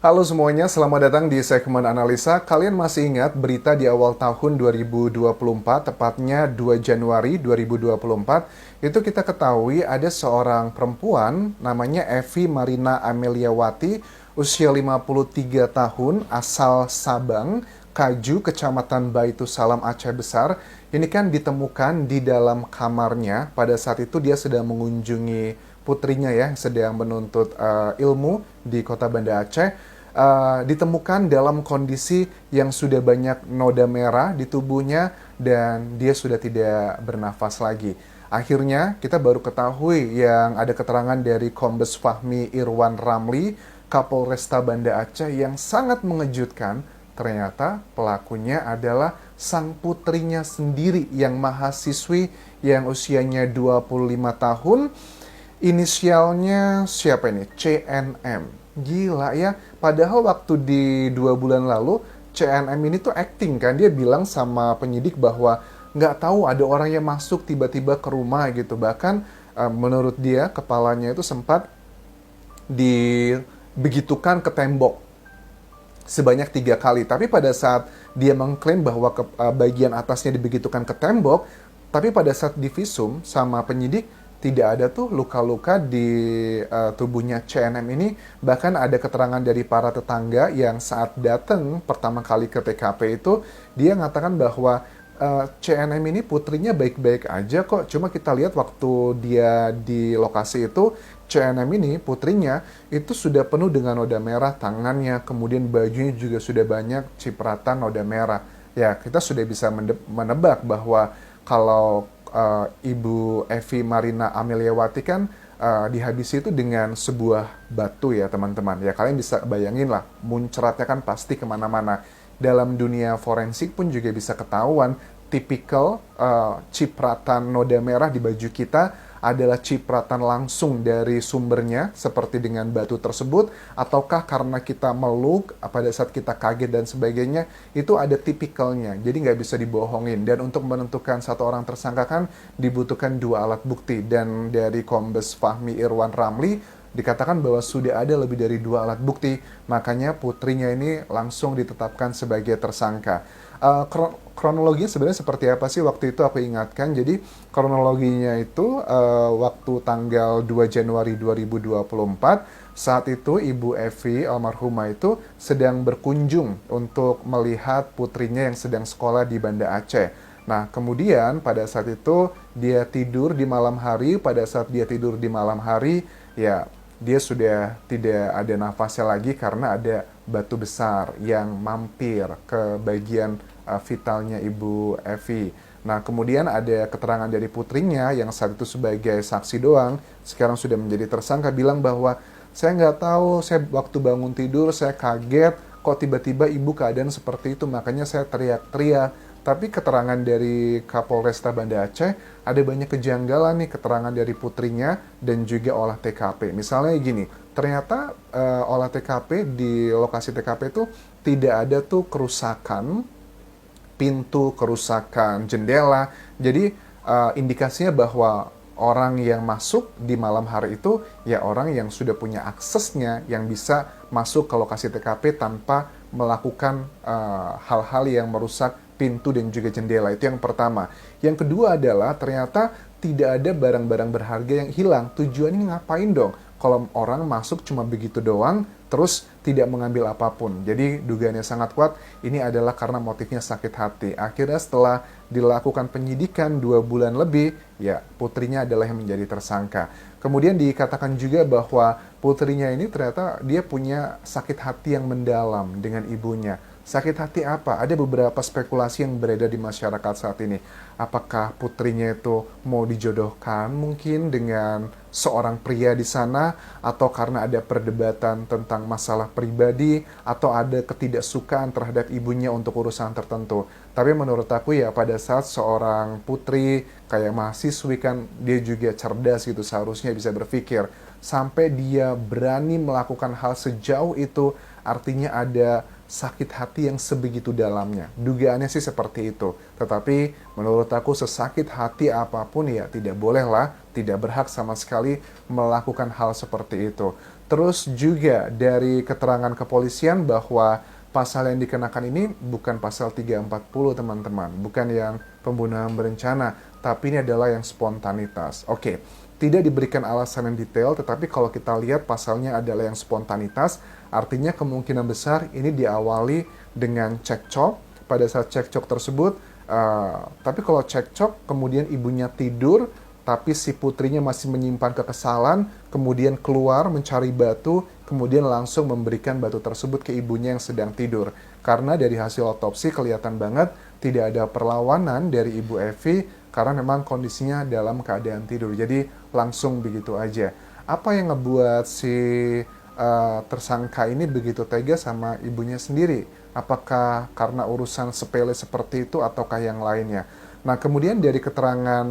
Halo semuanya, selamat datang di segmen analisa. Kalian masih ingat berita di awal tahun 2024, tepatnya 2 Januari 2024, itu kita ketahui ada seorang perempuan namanya Evi Marina Ameliawati, usia 53 tahun, asal Sabang, Kaju, Kecamatan Baitu Salam, Aceh Besar. Ini kan ditemukan di dalam kamarnya. Pada saat itu dia sedang mengunjungi putrinya ya, sedang menuntut ilmu di kota Banda Aceh. Ditemukan dalam kondisi yang sudah banyak noda merah di tubuhnya dan dia sudah tidak bernafas lagi. Akhirnya kita baru ketahui yang ada keterangan dari Kombes Fahmi Irwan Ramli, Kapolresta Banda Aceh yang sangat mengejutkan. Ternyata pelakunya adalah sang putrinya sendiri yang mahasiswi yang usianya 25 tahun. Inisialnya siapa ini? CNM. Gila ya, padahal waktu di 2 bulan lalu, CNM ini tuh acting kan, dia bilang sama penyidik bahwa nggak tahu ada orang yang masuk tiba-tiba ke rumah gitu. Bahkan menurut dia, kepalanya itu sempat dibegitukan ke tembok sebanyak 3 kali. Tapi pada saat dia mengklaim bahwa bagian atasnya dibegitukan ke tembok, tapi pada saat divisum sama penyidik, tidak ada tuh luka-luka di tubuhnya CNM ini. Bahkan ada keterangan dari para tetangga yang saat datang pertama kali ke TKP itu, dia mengatakan bahwa CNM ini putrinya baik-baik aja kok. Cuma kita lihat waktu dia di lokasi itu, CNM ini putrinya itu sudah penuh dengan noda merah tangannya, kemudian bajunya juga sudah banyak cipratan noda merah. Ya, kita sudah bisa menebak bahwa kalau Ibu Evi Marina Ameliawati kan dihabisi itu dengan sebuah batu ya teman-teman. Ya kalian bisa bayangin lah, muncratnya kan pasti kemana-mana. Dalam dunia forensik pun juga bisa ketahuan, tipikal cipratan noda merah di baju kita adalah cipratan langsung dari sumbernya, seperti dengan batu tersebut, ataukah karena kita meluk pada saat kita kaget dan sebagainya, itu ada tipikalnya, jadi nggak bisa dibohongin. Dan untuk menentukan satu orang tersangka kan dibutuhkan 2 alat bukti, dan dari Kombes Fahmi Irwan Ramli dikatakan bahwa sudah ada lebih dari 2 alat bukti, makanya putrinya ini langsung ditetapkan sebagai tersangka. Kronologinya sebenarnya seperti apa sih waktu itu aku ingatkan. Jadi kronologinya itu waktu tanggal 2 Januari 2024, saat itu Ibu Evi almarhumah itu sedang berkunjung untuk melihat putrinya yang sedang sekolah di Banda Aceh. Nah, kemudian pada saat itu dia tidur di malam hari. Pada saat dia tidur di malam hari, ya dia sudah tidak ada nafasnya lagi karena ada batu besar yang mampir ke bagian vitalnya Ibu Evi. Nah, kemudian ada keterangan dari putrinya yang saat itu sebagai saksi doang, sekarang sudah menjadi tersangka, bilang bahwa saya nggak tahu, saya waktu bangun tidur saya kaget, kok tiba-tiba ibu keadaan seperti itu, makanya saya teriak-teriak. Tapi keterangan dari Kapolresta Banda Aceh, ada banyak kejanggalan nih keterangan dari putrinya dan juga olah TKP. Misalnya gini, ternyata olah TKP di lokasi TKP itu tidak ada tuh kerusakan pintu, kerusakan jendela. Jadi indikasinya bahwa orang yang masuk di malam hari itu ya orang yang sudah punya aksesnya, yang bisa masuk ke lokasi TKP tanpa melakukan hal-hal yang merusak pintu dan juga jendela. Itu yang pertama. Yang kedua adalah ternyata tidak ada barang-barang berharga yang hilang. Tujuannya ngapain dong? Kalau orang masuk cuma begitu doang, terus tidak mengambil apapun. Jadi dugaannya sangat kuat, ini adalah karena motifnya sakit hati. Akhirnya setelah dilakukan penyidikan 2 bulan lebih, ya putrinya adalah yang menjadi tersangka. Kemudian dikatakan juga bahwa putrinya ini ternyata dia punya sakit hati yang mendalam dengan ibunya. Sakit hati apa? Ada beberapa spekulasi yang beredar di masyarakat saat ini. Apakah putrinya itu mau dijodohkan mungkin dengan seorang pria di sana, atau karena ada perdebatan tentang masalah pribadi, atau ada ketidaksukaan terhadap ibunya untuk urusan tertentu. Tapi menurut aku ya pada saat seorang putri kayak mahasiswi kan dia juga cerdas gitu, seharusnya bisa berpikir sampai dia berani melakukan hal sejauh itu artinya ada sakit hati yang sebegitu dalamnya. Dugaannya sih seperti itu. Tetapi menurut aku sesakit hati apapun ya tidak bolehlah, tidak berhak sama sekali melakukan hal seperti itu. Terus juga dari keterangan kepolisian bahwa pasal yang dikenakan ini bukan pasal 340 teman-teman, bukan yang pembunuhan berencana, tapi ini adalah yang spontanitas. Oke, tidak diberikan alasan yang detail, tetapi kalau kita lihat pasalnya adalah yang spontanitas, artinya kemungkinan besar ini diawali dengan cekcok. Pada saat cekcok tersebut, tapi kalau cekcok kemudian ibunya tidur, tapi si putrinya masih menyimpan kekesalan, kemudian keluar mencari batu, kemudian langsung memberikan batu tersebut ke ibunya yang sedang tidur. Karena dari hasil otopsi kelihatan banget tidak ada perlawanan dari ibu Evi, karena memang kondisinya dalam keadaan tidur. Jadi langsung begitu aja. Apa yang ngebuat si tersangka ini begitu tega sama ibunya sendiri? Apakah karena urusan sepele seperti itu ataukah yang lainnya? Nah, kemudian dari keterangan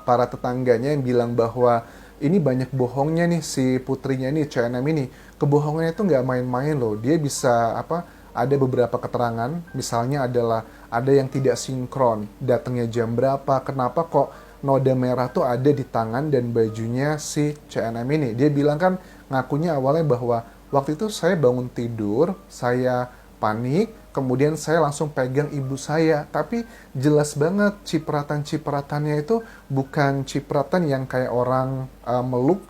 para tetangganya yang bilang bahwa ini banyak bohongnya nih si putrinya ini, CNM ini. Kebohongannya itu nggak main-main loh. Dia bisa ada beberapa keterangan, misalnya adalah ada yang tidak sinkron, datangnya jam berapa, kenapa kok noda merah tuh ada di tangan dan bajunya si CNM ini. Dia bilang kan, ngakunya awalnya bahwa waktu itu saya bangun tidur, saya panik, kemudian saya langsung pegang ibu saya. Tapi jelas banget cipratan-cipratannya itu bukan cipratan yang kayak orang meluk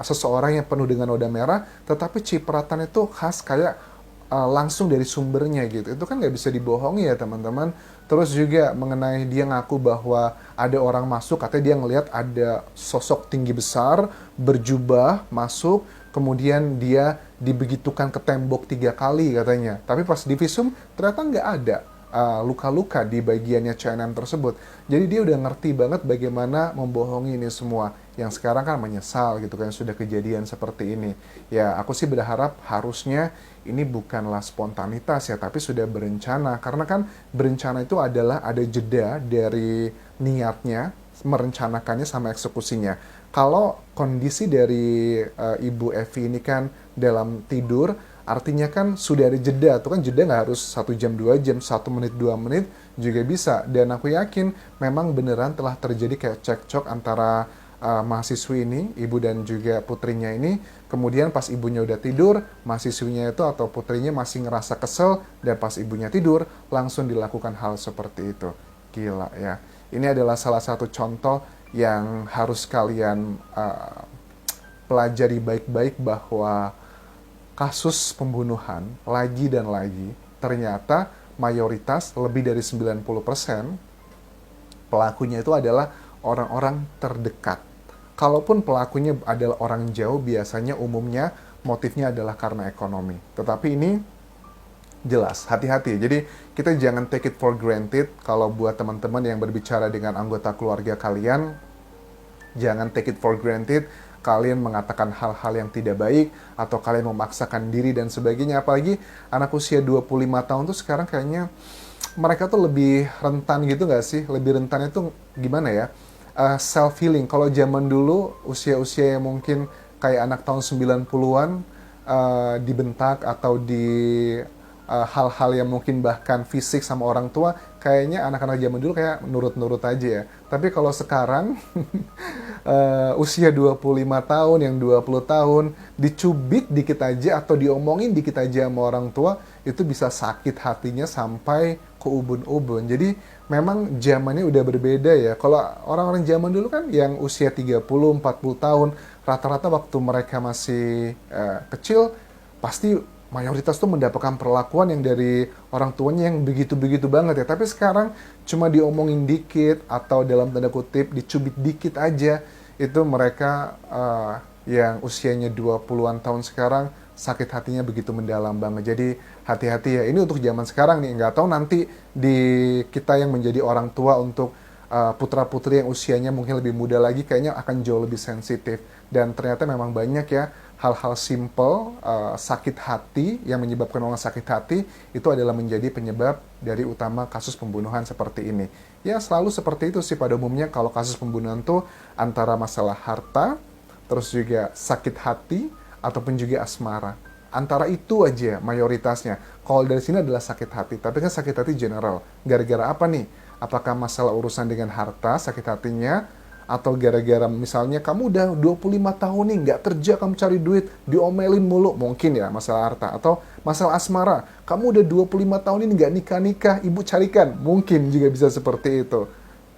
seseorang yang penuh dengan noda merah, tetapi cipratan itu khas kayak langsung dari sumbernya gitu. Itu kan nggak bisa dibohongi ya teman-teman. Terus juga mengenai dia ngaku bahwa ada orang masuk, katanya dia ngelihat ada sosok tinggi besar berjubah masuk, kemudian dia dibegitukan ke tembok 3 kali katanya. Tapi pas di visum ternyata nggak ada luka-luka di bagiannya CNM tersebut. Jadi dia udah ngerti banget bagaimana membohongi ini semua. Yang sekarang kan menyesal gitu kan sudah kejadian seperti ini. Ya aku sih berharap harusnya ini bukanlah spontanitas ya, tapi sudah berencana. Karena kan berencana itu adalah ada jeda dari niatnya, merencanakannya sama eksekusinya. Kalau kondisi dari Ibu Evi ini kan dalam tidur, artinya kan sudah ada jeda. Itu kan jeda nggak harus 1 jam 2 jam, 1 menit 2 menit juga bisa. Dan aku yakin memang beneran telah terjadi kayak cekcok antara mahasiswi ini, ibu dan juga putrinya ini. Kemudian pas ibunya udah tidur, mahasiswinya itu atau putrinya masih ngerasa kesel, dan pas ibunya tidur langsung dilakukan hal seperti itu. Gila ya. Ini adalah salah satu contoh yang harus kalian pelajari baik-baik, bahwa kasus pembunuhan lagi dan lagi ternyata mayoritas lebih dari 90% pelakunya itu adalah orang-orang terdekat. Kalaupun pelakunya adalah orang jauh, biasanya umumnya motifnya adalah karena ekonomi. Tetapi ini jelas, hati-hati. Jadi kita jangan take it for granted. Kalau buat teman-teman yang berbicara dengan anggota keluarga kalian, jangan take it for granted kalian mengatakan hal-hal yang tidak baik, atau kalian memaksakan diri dan sebagainya. Apalagi anak usia 25 tahun tuh sekarang kayaknya mereka tuh lebih rentan gitu nggak sih? Lebih rentannya tuh gimana ya? Self-healing. Kalau zaman dulu, usia-usia yang mungkin kayak anak tahun 90-an, dibentak atau di hal-hal yang mungkin bahkan fisik sama orang tua, kayaknya anak-anak zaman dulu kayak nurut-nurut aja ya. Tapi kalau sekarang, usia 25 tahun, yang 20 tahun, dicubit dikit aja atau diomongin dikit aja sama orang tua, itu bisa sakit hatinya sampai ke ubun-ubun. Jadi memang zamannya udah berbeda ya. Kalau orang-orang zaman dulu kan yang usia 30, 40 tahun, rata-rata waktu mereka masih kecil, pasti mayoritas tuh mendapatkan perlakuan yang dari orang tuanya yang begitu-begitu banget ya. Tapi sekarang cuma diomongin dikit atau dalam tanda kutip dicubit dikit aja, itu mereka yang usianya 20-an tahun sekarang sakit hatinya begitu mendalam banget. Jadi hati-hati ya, ini untuk zaman sekarang nih. Nggak tahu nanti di kita yang menjadi orang tua untuk putra-putri yang usianya mungkin lebih muda lagi, kayaknya akan jauh lebih sensitif. Dan ternyata memang banyak ya hal-hal simple, sakit hati yang menyebabkan orang sakit hati, itu adalah menjadi penyebab dari utama kasus pembunuhan seperti ini. Ya selalu seperti itu sih pada umumnya kalau kasus pembunuhan tuh antara masalah harta, terus juga sakit hati, ataupun juga asmara. Antara itu aja mayoritasnya. Kalau dari sini adalah sakit hati, tapi kan sakit hati general. Gara-gara apa nih? Apakah masalah urusan dengan harta, sakit hatinya, atau gara-gara misalnya kamu udah 25 tahun nih nggak kerja, kamu cari duit, diomelin mulu, mungkin ya masalah harta. Atau masalah asmara, kamu udah 25 tahun ini nggak nikah-nikah, ibu carikan, mungkin juga bisa seperti itu.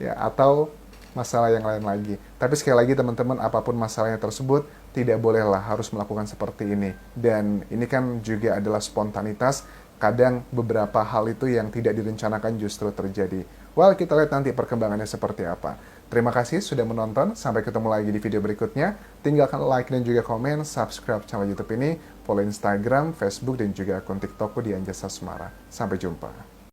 Ya, atau masalah yang lain lagi. Tapi sekali lagi teman-teman, apapun masalahnya tersebut, tidak bolehlah harus melakukan seperti ini. Dan ini kan juga adalah spontanitas, kadang beberapa hal itu yang tidak direncanakan justru terjadi. Well, kita lihat nanti perkembangannya seperti apa. Terima kasih sudah menonton, sampai ketemu lagi di video berikutnya. Tinggalkan like dan juga komen, subscribe channel YouTube ini, follow Instagram, Facebook, dan juga akun TikTokku di Anjasa Semara. Sampai jumpa.